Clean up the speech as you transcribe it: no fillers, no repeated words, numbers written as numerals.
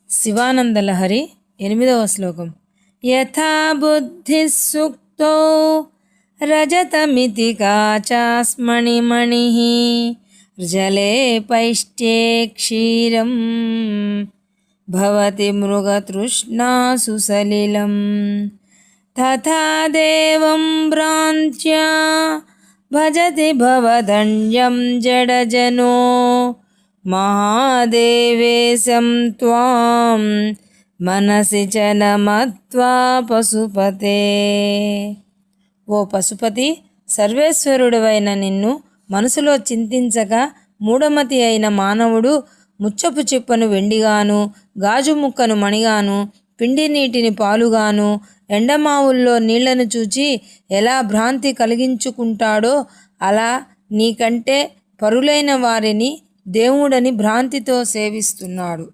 శివానందలహరి 8వ శ్లోకం. యథా బుద్ధి సుక్తో రజతమితి కాచాస్మణిమణి జలే పైష్ట్యే క్షీరం భవతి మృగతృష్ణాసు సలిలం తథా దేవం భ్రాంత్యా భజతి భవదన్యం జడజనో మహాదేవేశం త్వాం మనసి చ నమత్వా పశుపతే. ఓ పశుపతి, సర్వేశ్వరుడివైన నిన్ను మనసులో చింతించగా మూఢమతి అయిన మానవుడు ముచ్చపు చిప్పను వెండిగాను, గాజు ముక్కను మణిగాను, పిండి నీటిని పాలుగాను, ఎండమావుల్లో నీళ్లను చూచి ఎలా భ్రాంతి కలిగించుకుంటాడో అలా నీకంటే పరులైన వారిని దేవుడని భ్రాంతితో సేవిస్తున్నాడు.